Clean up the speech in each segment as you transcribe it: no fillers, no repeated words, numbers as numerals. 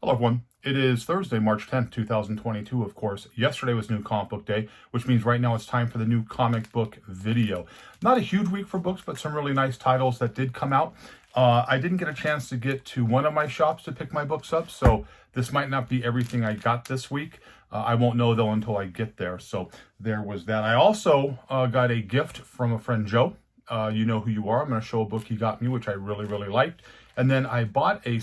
Hello, everyone. It is Thursday, March 10th, 2022, of course. Yesterday was New Comic Book Day, which means right now it's time for the new comic book video. Not a huge week for books, but some really nice titles that did come out. I didn't get a chance to get to one of my shops to pick my books up, so this might not be everything I got this week. I won't know, though, until I get there. So there was that. I also got a gift from a friend, Joe. You know who you are. I'm going to show a book he got me, which I really, really liked. And then I bought a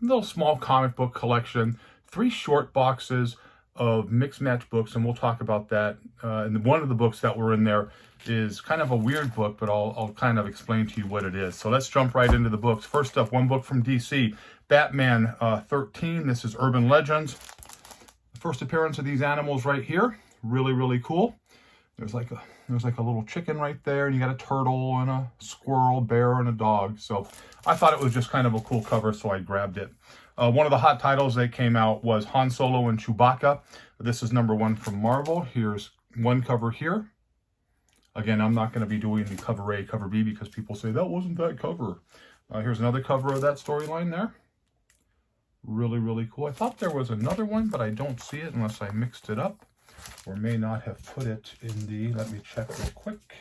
little small comic book collection, 3 short boxes of mixed match books, and we'll talk about that. And one of the books that were in there is kind of a weird book, but I'll kind of explain to you what it is. So let's jump right into the books. First up, one book from DC, Batman 13. This is Urban Legends. The first appearance of these animals right here. Really, really cool. There's like a little chicken right there, and you got a turtle and a squirrel, bear, and a dog. So I thought it was just kind of a cool cover, so I grabbed it. One of the hot titles that came out was Han Solo and Chewbacca. This is #1 from Marvel. Here's one cover here. Again, I'm not going to be doing the cover A, cover B, because people say, that wasn't that cover. Here's another cover of that storyline there. Really, really cool. I thought there was another one, but I don't see it unless I mixed it up, or may not have put it in the, let me check real quick.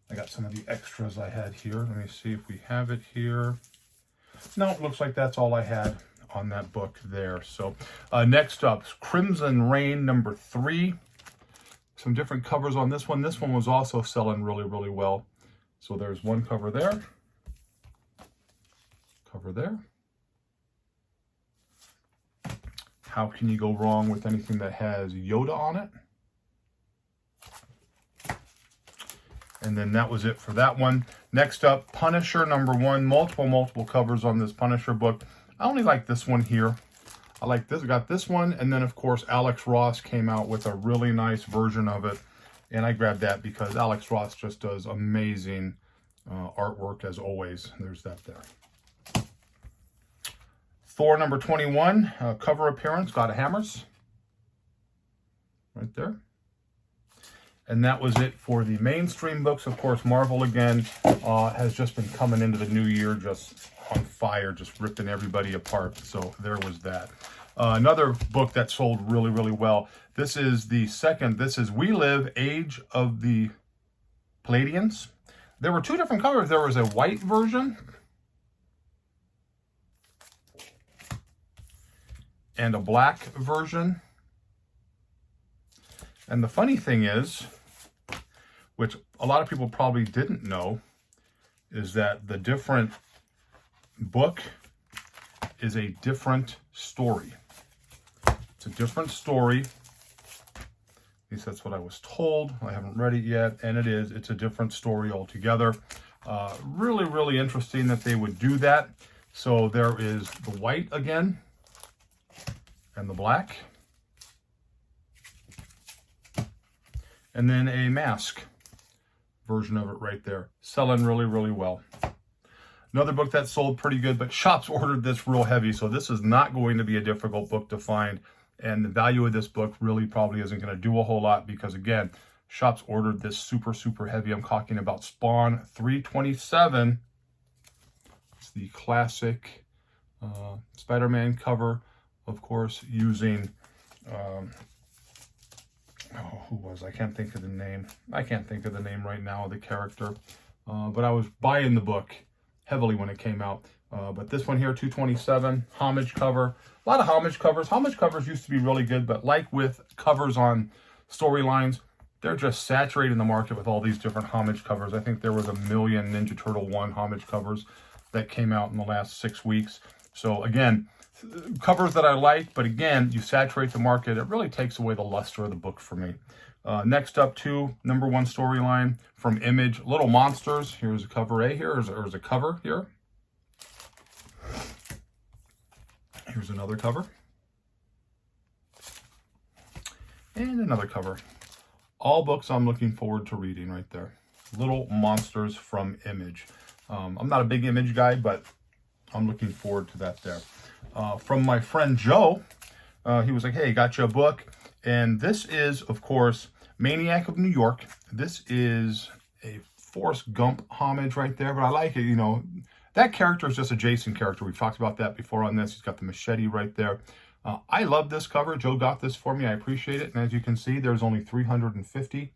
I got some of the extras I had here. Let me see if we have it here. No, it looks like that's all I had on that book there. So next up, Crimson Reign #3. Some different covers on this one. This one was also selling really, really well. So there's one cover there. Cover there. How can you go wrong with anything that has Yoda on it? And then that was it for that one. Next up, Punisher #1. Multiple covers on this Punisher book. I only like this one here. I like this. I got this one. And then, of course, Alex Ross came out with a really nice version of it. And I grabbed that because Alex Ross just does amazing artwork, as always. There's that there. Thor #21, cover appearance, God of Hammers. Right there. And that was it for the mainstream books. Of course, Marvel, again, has just been coming into the new year just on fire, just ripping everybody apart. So there was that. Another book that sold really, really well. This is the second. This is We Live, Age of the Palladians. There were 2 different covers. There was a white version and a black version. And the funny thing is, which a lot of people probably didn't know, is that the different book is a different story. It's a different story. At least that's what I was told. I haven't read it yet, and it is. It's a different story altogether. Really, really interesting that they would do that. So there is the white again, and the black, and then a mask version of it right there. Selling really, really well. Another book that sold pretty good, but shops ordered this real heavy, so this is not going to be a difficult book to find, and the value of this book really probably isn't going to do a whole lot because, again, shops ordered this super, super heavy. I'm talking about Spawn 327. It's the classic Spider-Man cover, of course, using, who was, I can't think of the name. I can't think of the name right now of the character. But I was buying the book heavily when it came out. But this one here, 227, homage cover. A lot of homage covers. Homage covers used to be really good, but like with covers on storylines, they're just saturating the market with all these different homage covers. I think there was 1 million Ninja Turtle 1 homage covers that came out in the last 6 weeks. So again, covers that I like, but again, you saturate the market. It really takes away the luster of the book for me. Next up, #1 storyline from Image, Little Monsters. Here's a cover A here, here's a cover here. Here's another cover. And another cover. All books I'm looking forward to reading right there. Little Monsters from Image. I'm not a big Image guy, but I'm looking forward to that there. From my friend Joe, he was like, hey, got you a book. And this is, of course, Maniac of New York. This is a Forrest Gump homage right there, but I like it, you know. That character is just a Jason character. We've talked about that before on this. He's got the machete right there. I love this cover. Joe got this for me. I appreciate it. And as you can see, there's only 350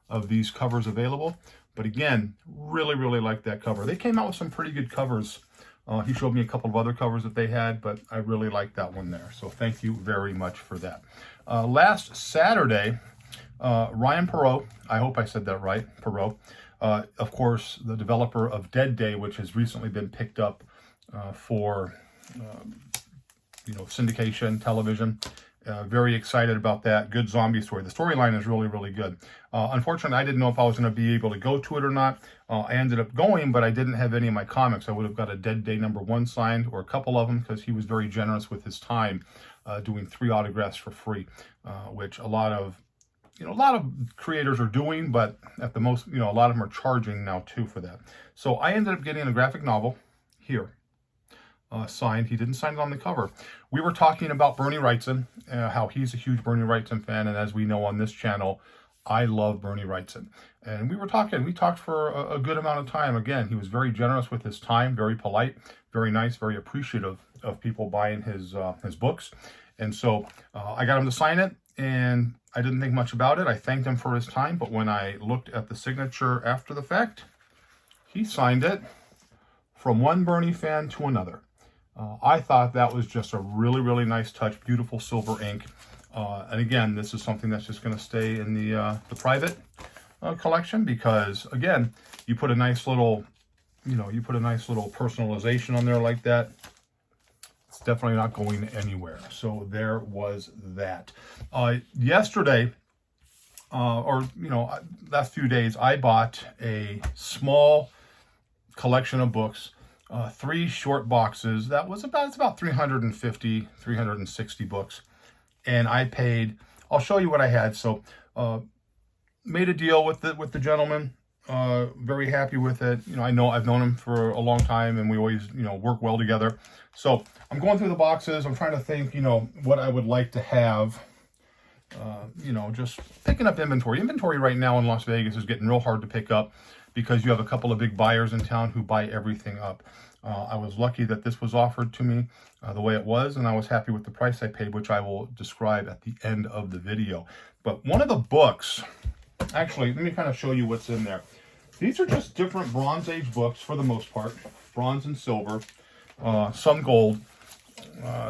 of these covers available. But again, really, really like that cover. They came out with some pretty good covers. He showed me a couple of other covers that they had, but I really like that one there. So thank you very much for that. Last Saturday, Ryan Perot, I hope I said that right, Perot, of course, the developer of Dead Day, which has recently been picked up for syndication, television. Very excited about that. Good zombie story. The storyline is really, really good. Unfortunately, I didn't know if I was going to be able to go to it or not. I ended up going, but I didn't have any of my comics. I would have got a Dead Day #1 signed, or a couple of them, because he was very generous with his time, doing 3 autographs for free, which a lot of creators are doing, but at the most, a lot of them are charging now too for that. So I ended up getting a graphic novel here. Signed. He didn't sign it on the cover. We were talking about Bernie Wrightson, how he's a huge Bernie Wrightson fan, and as we know on this channel, I love Bernie Wrightson. And we talked for a good amount of time. Again, he was very generous with his time, very polite, very nice, very appreciative of people buying his books. And so I got him to sign it, and I didn't think much about it. I thanked him for his time, but when I looked at the signature after the fact, he signed it from one Bernie fan to another. I thought that was just a really, really nice touch, beautiful silver ink. And again, this is something that's just going to stay in the private collection, because again, you put a nice little, personalization on there like that. It's definitely not going anywhere. So there was that. Yesterday, last few days, I bought a small collection of books. 3 short boxes. That was about 350, 360 books. And I paid, I'll show you what I had. So, made a deal with the gentleman. Very happy with it. I've known him for a long time, and we always, work well together. So I'm going through the boxes. I'm trying to think, what I would like to have. Just picking up inventory. Inventory right now in Las Vegas is getting real hard to pick up, because you have a couple of big buyers in town who buy everything up. I was lucky that this was offered to me the way it was, and I was happy with the price I paid, which I will describe at the end of the video. But one of the books, actually, let me kind of show you what's in there. These are just different Bronze Age books for the most part, bronze and silver, some gold.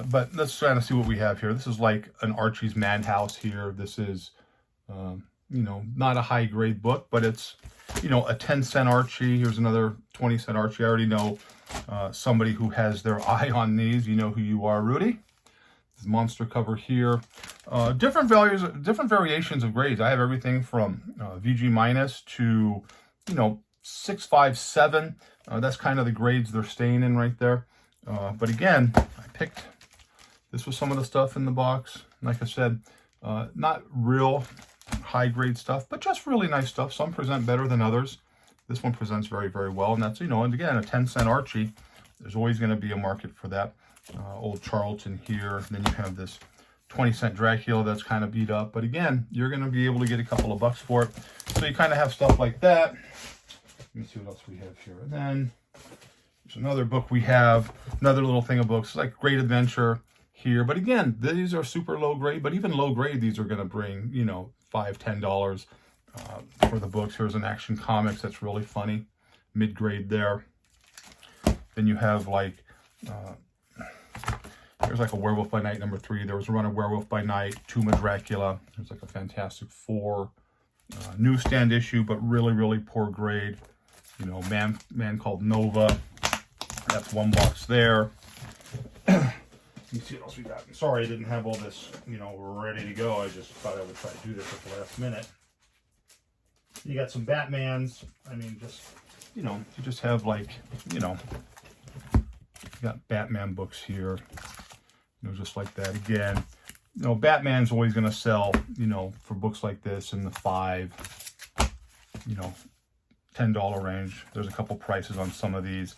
But let's try to see what we have here. This is like an Archie's Madhouse here. This is, not a high grade book, but it's, a 10-cent Archie. Here's another 20-cent Archie. I already know somebody who has their eye on these. You know who you are, Rudy. This monster cover here. Different variations of grades. I have everything from VG minus to, 6, 5, 7. That's kind of the grades they're staying in right there. But again, this was some of the stuff in the box. Like I said, not real high grade stuff, but just really nice stuff. Some present better than others. This one presents very, very well. And that's, and again, a 10-cent Archie. There's always going to be a market for that. Old Charlton here. And then you have this 20-cent Dracula that's kind of beat up. But again, you're going to be able to get a couple of bucks for it. So you kind of have stuff like that. Let me see what else we have here. And then there's another book we have. Another little thing of books. It's like Great Adventure here. But again, these are super low grade. But even low grade, these are going to bring, $5, $10 for the books. Here's an Action Comics that's really funny. Mid-grade there. Then you have like, there's like a Werewolf by Night #3. There was a run of Werewolf by Night, Tomb of Dracula. There's like a Fantastic Four newsstand issue, but really, really poor grade. Man Called Nova. That's one box there. Let me see what else we got. Sorry I didn't have all this, ready to go. I just thought I would try to do this at the last minute. You got some Batmans. I mean, just, you just have like, you got Batman books here. Just like that. Again, Batman's always going to sell, for books like this in the $5, $10 range. There's a couple prices on some of these.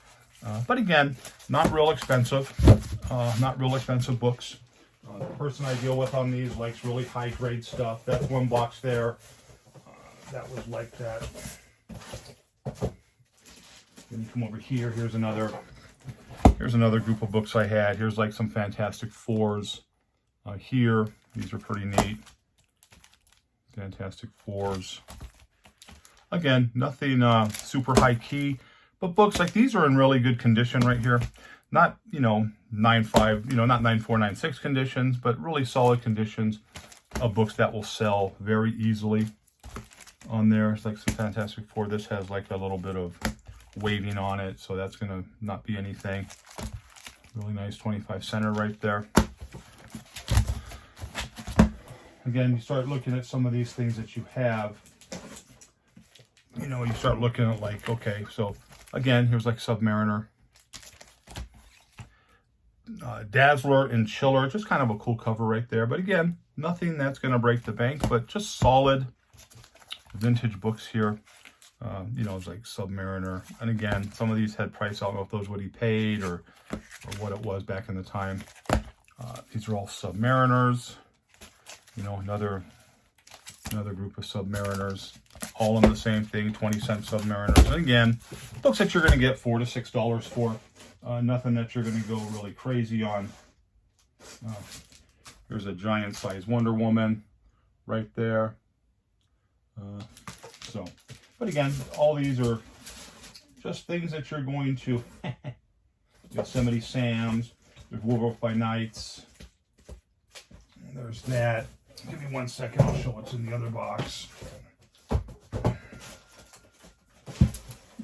But again, not real expensive. Not real expensive books. The person I deal with on these likes really high grade stuff. That's one box there. That was like that. Then you come over here. Here's another Here's another group of books I had. Here's like some Fantastic Fours here. These are pretty neat. Fantastic Fours. Again, nothing super high key, but books like these are in really good condition right here. Not, 9.5, not 9.4, 9.6 conditions, but really solid conditions of books that will sell very easily on there. It's like some Fantastic Four. This has like a little bit of waving on it, so that's going to not be anything. Really nice 25 center right there. Again, you start looking at some of these things that you have. You start looking at like, okay, so again, here's like Submariner. Dazzler and Chiller, just kind of a cool cover right there. But again, nothing that's going to break the bank, but just solid vintage books here. It's like Submariner. And again, some of these had price. I don't know if those what he paid or what it was back in the time. These are all Submariners. Another group of Submariners. All in the same thing, 20-cent Submariners. And again, books that you're going to get $4 to $6 for. Nothing that you're going to go really crazy on. Here's a giant size Wonder Woman right there. But again, all these are just things that you're going to Yosemite Sam's. There's Werewolf by Nights. There's that. Give me 1 second. I'll show what's in the other box. You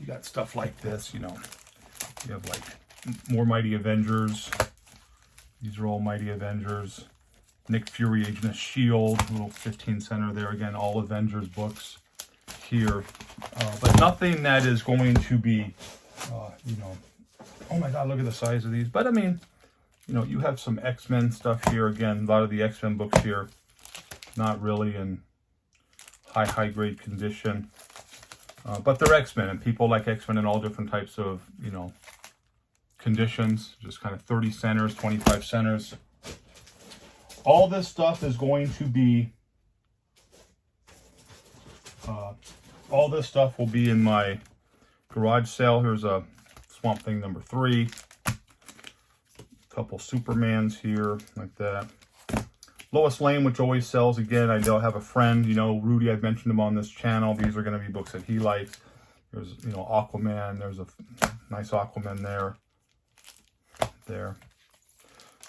got stuff like this, You have like more Mighty Avengers. These are all Mighty Avengers. Nick Fury, Agent of S.H.I.E.L.D. Little 15 center there. Again, all Avengers books here. But nothing that is going to be, oh my God, look at the size of these. But I mean, you have some X-Men stuff here. Again, a lot of the X-Men books here, not really in high grade condition. But they're X-Men, and people like X-Men in all different types of, conditions. Just kind of 30 centers, 25 centers. All this stuff is going to be, all this stuff will be in my garage sale. Here's a Swamp Thing number 3. A couple Supermans here, like that. Lois Lane, which always sells. Again, I know I have a friend, Rudy, I've mentioned him on this channel. These are going to be books that he likes. There's, Aquaman. There's a nice Aquaman there.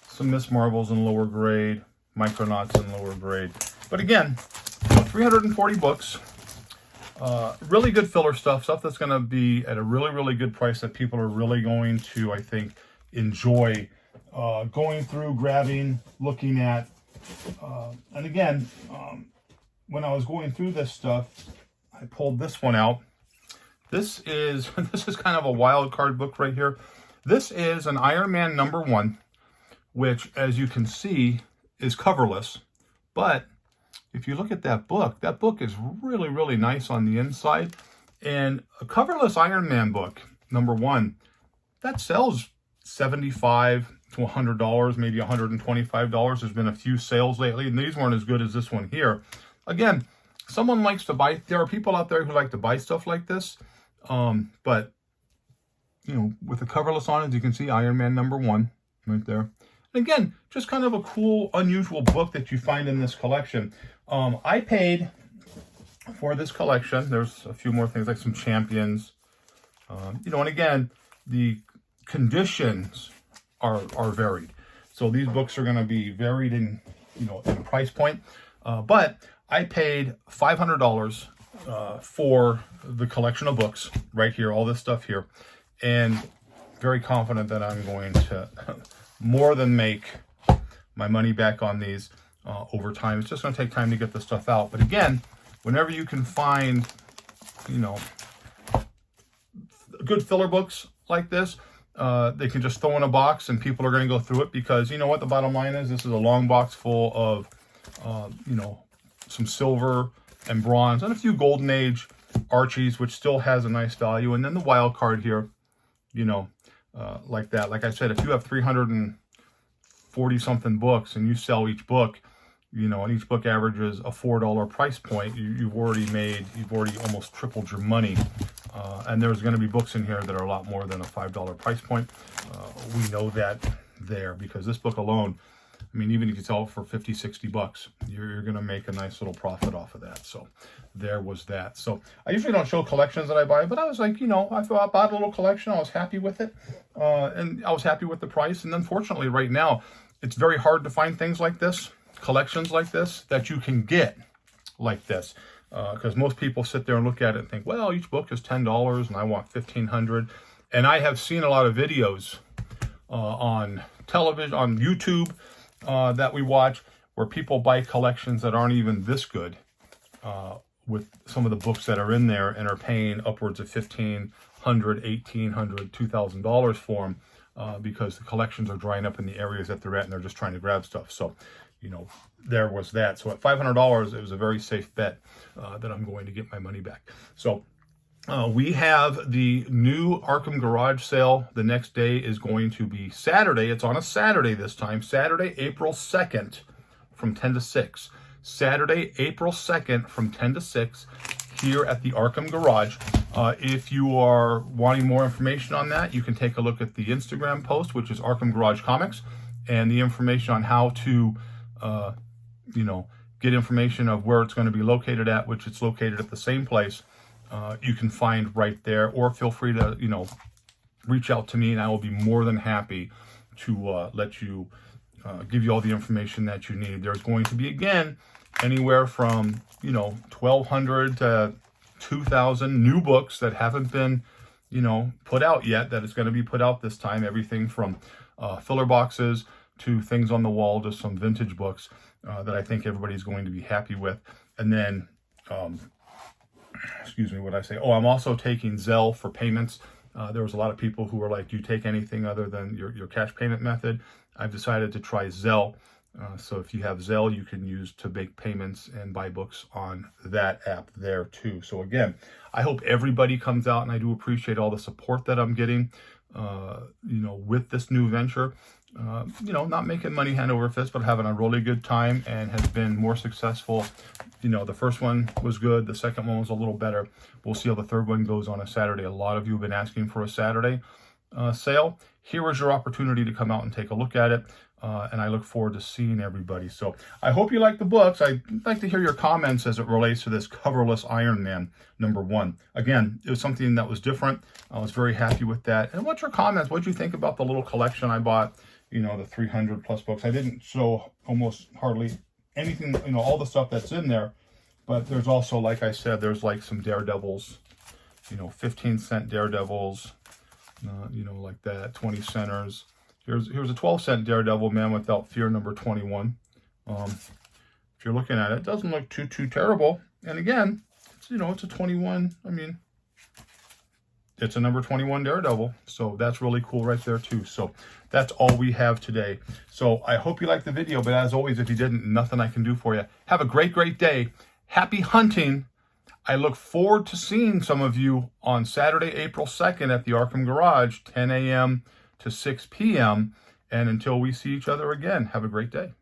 Some Miss Marvels in lower grade. Micronauts in lower grade. But again, 340 books. Really good filler stuff that's going to be at a really good price that people are really going to, I think, enjoy going through, grabbing, looking at. And again, when I was going through this stuff, I pulled this one out. This is kind of a wild card book right here. This is an Iron Man #1, which, as you can see, is coverless. But if you look at that book is really nice on the inside. And a coverless Iron Man book, #1, that sells $75 to $100, maybe $125. There's been a few sales lately, and these weren't as good as this one here. Again, someone likes to buy. There are people out there who like to buy stuff like this, but with the coverless on it, you can see Iron Man #1 right there. And again, just kind of a cool, unusual book that you find in this collection. I paid for this collection. There's a few more things like some Champions, and again, the conditions are varied. So these books are going to be varied in, in price point. But I paid $500 for the collection of books right here, all this stuff here, and very confident that I'm going to more than make my money back on these over time. It's just going to take time to get this stuff out. But again, whenever you can find, good filler books like this, they can just throw in a box and people are going to go through it, because you know what the bottom line is? This is a long box full of, some silver and bronze and a few golden age Archies, which still has a nice value. And then the wild card here, like that. Like I said, if you have 340 something books and you sell each book, and each book averages a $4 price point, you've already almost tripled your money And there's going to be books in here that are a lot more than a $5 price point. We know that there, because this book alone, I mean, even if you sell it for 50, 60 bucks, you're going to make a nice little profit off of that. So there was that. So I usually don't show collections that I buy, but I was like, you know, I bought a little collection. I was happy with it. And I was happy with the price. And unfortunately, right now, it's very hard to find things like this, collections like this, that you can get like this. Because most people sit there and look at it and think, well, each book is $10 and I want $1,500. And I have seen a lot of videos on television, on YouTube, that we watch, where people buy collections that aren't even this good, with some of the books that are in there, and are paying upwards of $1,500, $1,800, $2,000 for them, because the collections are drying up in the areas that they're at, and they're just trying to grab stuff. So, you know, there was that. So at $500, it was a very safe bet that I'm going to get my money back. So we have the new Arkham Garage sale. The next day is going to be Saturday. It's on a Saturday this time. Saturday, April 2nd from 10 to 6. Saturday, April 2nd from 10 to 6 here at the Arkham Garage. If you are wanting more information on that, you can take a look at the Instagram post, which is Arkham Garage Comics, and the information on how to, you know, get information of where it's going to be located at, which it's located at the same place. You can find right there, or feel free to, you know, reach out to me, and I will be more than happy to let you, give you all the information that you need. There's going to be, again, anywhere from, you know, 1,200 to 2,000 new books that haven't been, you know, put out yet, that is going to be put out this time. Everything from filler boxes to things on the wall, to some vintage books that I think everybody's going to be happy with. And then, excuse me, what I say? Oh, I'm also taking Zelle for payments. There was a lot of people who were like, do you take anything other than your cash payment method? I've decided to try Zelle. So if you have Zelle, you can use to make payments and buy books on that app there too. So again, I hope everybody comes out, and I do appreciate all the support that I'm getting, you know, with this new venture. You know, not making money hand over fist, but having a really good time, and has been more successful. You know, the first one was good. The second one was a little better. We'll see how the third one goes on a Saturday. A lot of you have been asking for a Saturday sale. Here is your opportunity to come out and take a look at it. And I look forward to seeing everybody. So I hope you like the books. I'd like to hear your comments as it relates to this coverless Iron Man #1. Again, it was something that was different. I was very happy with that. And what's your comments? What did you think about the little collection I bought? You know, the 300 plus books. I didn't show almost hardly anything, you know, all the stuff that's in there. But there's also, like I said, there's like some Daredevils, you know, 15-cent Daredevils, you know, like that, 20 centers. Here's a 12-cent Daredevil, Man Without Fear, #21. If you're looking at it, it doesn't look too terrible. And again, it's, you know, it's a 21. I mean, it's a #21 Daredevil. So that's really cool right there too. So that's all we have today. So I hope you liked the video. But as always, if you didn't, nothing I can do for you. Have a great day. Happy hunting. I look forward to seeing some of you on Saturday, April 2nd at the Arkham Garage, 10 a.m. to 6 p.m. And until we see each other again, have a great day.